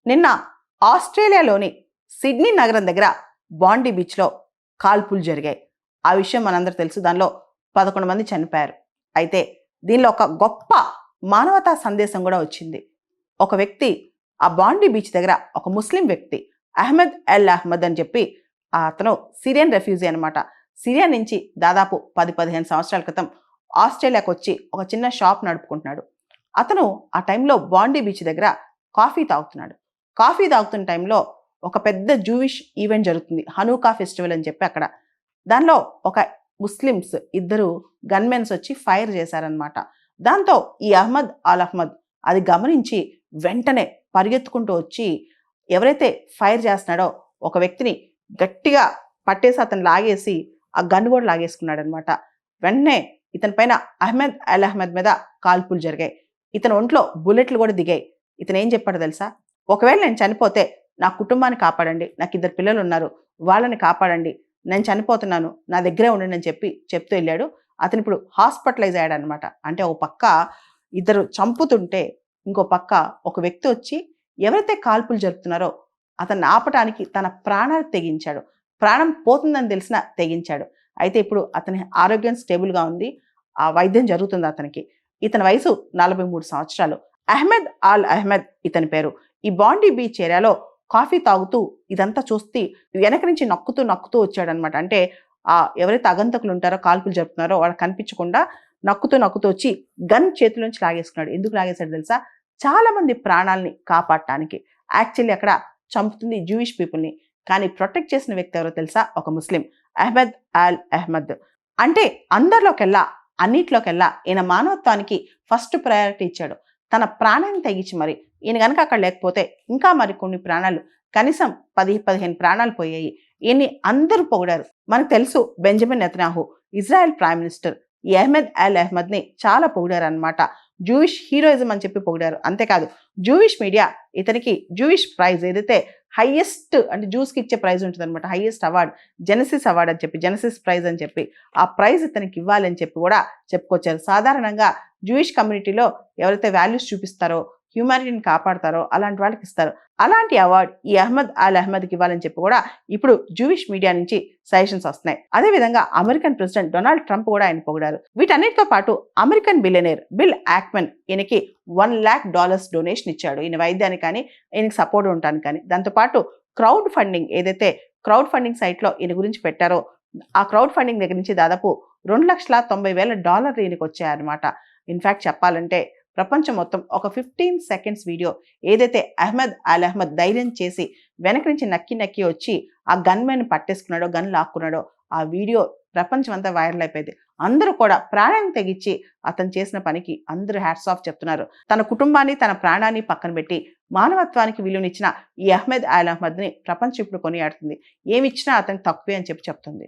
నిన్న ఆస్ట్రేలియాలోని సిడ్నీ నగరం దగ్గర బాండీ బీచ్లో కాల్పులు జరిగాయి. ఆ విషయం మనందరూ తెలుసు. దానిలో 11 మంది చనిపోయారు. అయితే దీనిలో ఒక గొప్ప మానవతా సందేశం కూడా వచ్చింది. ఒక వ్యక్తి ఆ బాండీ బీచ్ దగ్గర ఒక ముస్లిం వ్యక్తి అహ్మద్ అల్ అహ్మద్ అని చెప్పి, అతను సిరియన్ రెఫ్యూజీ అనమాట. సిరియా నుంచి దాదాపు 10-15 సంవత్సరాల క్రితం ఆస్ట్రేలియాకు వచ్చి ఒక చిన్న షాప్ నడుపుకుంటున్నాడు. అతను ఆ టైంలో బాండీ బీచ్ దగ్గర కాఫీ తాగుతున్నాడు. కాఫీ తాగుతున్న టైంలో ఒక పెద్ద జూయిష్ ఈవెంట్ జరుగుతుంది, హనూకా ఫెస్టివల్ అని చెప్పి అక్కడ. దానిలో ఒక ముస్లిమ్స్ ఇద్దరు గన్మెన్స్ వచ్చి ఫైర్ చేశారనమాట. దాంతో ఈ అహ్మద్ అల్ అహ్మద్ అది గమనించి వెంటనే పరిగెత్తుకుంటూ వచ్చి ఎవరైతే ఫైర్ చేస్తున్నాడో ఒక వ్యక్తిని గట్టిగా పట్టేసి అతను లాగేసి ఆ గన్ కూడా లాగేసుకున్నాడు అనమాట. వెంటనే ఇతని పైన అహ్మద్ అల్ అహ్మద్ మీద కాల్పులు జరిగాయి. ఇతని ఒంట్లో బుల్లెట్లు కూడా దిగాయి. ఇతను ఏం చెప్పాడు తెలుసా? ఒకవేళ నేను చనిపోతే నా కుటుంబాన్ని కాపాడండి, నాకు 2 పిల్లలు ఉన్నారు, వాళ్ళని కాపాడండి, నేను చనిపోతున్నాను, నా దగ్గరే ఉండండి అని చెప్తూ వెళ్ళాడు. అతను ఇప్పుడు హాస్పిటలైజ్ అయ్యాడు అనమాట. అంటే ఒక పక్క ఇద్దరు చంపుతుంటే ఇంకో పక్క ఒక వ్యక్తి వచ్చి ఎవరైతే కాల్పులు జరుపుతున్నారో అతన్ని ఆపటానికి తన ప్రాణాలు తెగించాడు. ప్రాణం పోతుందని తెలిసినా తెగించాడు. అయితే ఇప్పుడు అతని ఆరోగ్యం స్టేబుల్గా ఉంది, ఆ వైద్యం జరుగుతుంది అతనికి. ఇతని వయసు 43 సంవత్సరాలు. అహ్మద్ అల్ అహ్మద్ ఇతని పేరు. ఈ బాండీ బీచ్ ఏరియాలో కాఫీ తాగుతూ ఇదంతా చూస్తే వెనక నుంచి నక్కుతూ వచ్చాడనమాట. అంటే ఎవరైతే అగంతకులు ఉంటారో కాల్పులు జరుపుతున్నారో వాళ్ళు కనిపించకుండా నక్కుతూ వచ్చి గన్ చేతిలోంచి లాగేసుకున్నాడు. ఎందుకు లాగేశాడు తెలుసా? చాలా మంది ప్రాణాలని కాపాడటానికి. యాక్చువల్లీ అక్కడ చంపుతుంది జూయిష్ పీపుల్ని, కానీ ప్రొటెక్ట్ చేసిన వ్యక్తి ఎవరో తెలుసా? ఒక ముస్లిం, అహ్మద్ అల్ అహ్మద్. అంటే అన్నిట్లోకెల్లా ఈయన మానవత్వానికి ఫస్ట్ ప్రయారిటీ ఇచ్చాడు. తన ప్రాణాన్ని తెగించి మరి ఈయన కనుక అక్కడ లేకపోతే ఇంకా మరికొన్ని ప్రాణాలు, కనీసం 10-15 ప్రాణాలు పోయాయి. ఈయన్ని అందరూ పొగిడారు. మనకు తెలుసు Benjamin Netanyahu Israel prime minister ఈ అహ్మద్ అల్ అహ్మద్ని చాలా పొగిడారు అనమాట. జూయిష్ హీరోయిజం అని చెప్పి పొగిడారు. అంతేకాదు జూయిష్ మీడియా ఇతనికి జూయిష్ ప్రైజ్, ఏదైతే హైయెస్ట్ అంటే జూస్కి ఇచ్చే ప్రైజ్ ఉంటుంది అనమాట, హైయెస్ట్ అవార్డ్ జెనసిస్ అవార్డ్ అని చెప్పి, జెనసిస్ ప్రైజ్ అని చెప్పి ఆ ప్రైజ్ ఇతనికి ఇవ్వాలని చెప్పి కూడా చెప్పుకొచ్చారు. సాధారణంగా జూయిష్ కమ్యూనిటీలో ఎవరైతే వాల్యూస్ చూపిస్తారో, హ్యూమానిటీని కాపాడతారో అలాంటి వాళ్ళకి ఇస్తారు. అలాంటి అవార్డు ఈ అహ్మద్ అల్ అహ్మద్కి ఇవ్వాలని చెప్పి కూడా ఇప్పుడు జూయిష్ మీడియా నుంచి సజెషన్స్ వస్తున్నాయి. అదేవిధంగా అమెరికన్ ప్రెసిడెంట్ డొనాల్డ్ ట్రంప్ కూడా ఆయన పొగిడారు. వీటన్నిటితో పాటు అమెరికన్ బిలియనర్ బిల్ యాక్మెన్ ఈయనకి $1 lakh డొనేషన్ ఇచ్చాడు, ఈయన వైద్యానికి కానీ ఈయనకి సపోర్ట్ ఉండటానికి కానీ. దాంతోపాటు క్రౌడ్ ఫండింగ్, ఏదైతే క్రౌడ్ ఫండింగ్ సైట్లో ఈయన గురించి పెట్టారో ఆ క్రౌడ్ ఫండింగ్ దగ్గర నుంచి దాదాపు $2,90,000 ఈయనకి వచ్చాయన్నమాట. ఇన్ఫ్యాక్ట్ చెప్పాలంటే ప్రపంచం మొత్తం ఒక 15 seconds వీడియో ఏదైతే అహ్మద్ అల్ అహ్మద్ ధైర్యం చేసి వెనక నుంచి నక్కి వచ్చి ఆ గన్మెన్ పట్టేసుకున్నాడో, గన్ లాక్కున్నాడో, ఆ వీడియో ప్రపంచం అంతా వైరల్ అయిపోయింది. అందరూ కూడా ప్రాణాన్ని తెగించి అతను చేసిన పనికి అందరూ హ్యాట్స్ ఆఫ్ చెప్తున్నారు. తన కుటుంబాన్ని తన ప్రాణాన్ని పక్కన పెట్టి మానవత్వానికి విలువనిచ్చిన ఈ అహ్మద్ అల్ అహ్మద్ని ప్రపంచం ఇప్పుడు కొనియాడుతుంది. ఏమిచ్చినా అతనికి తక్కువే అని చెప్తుంది.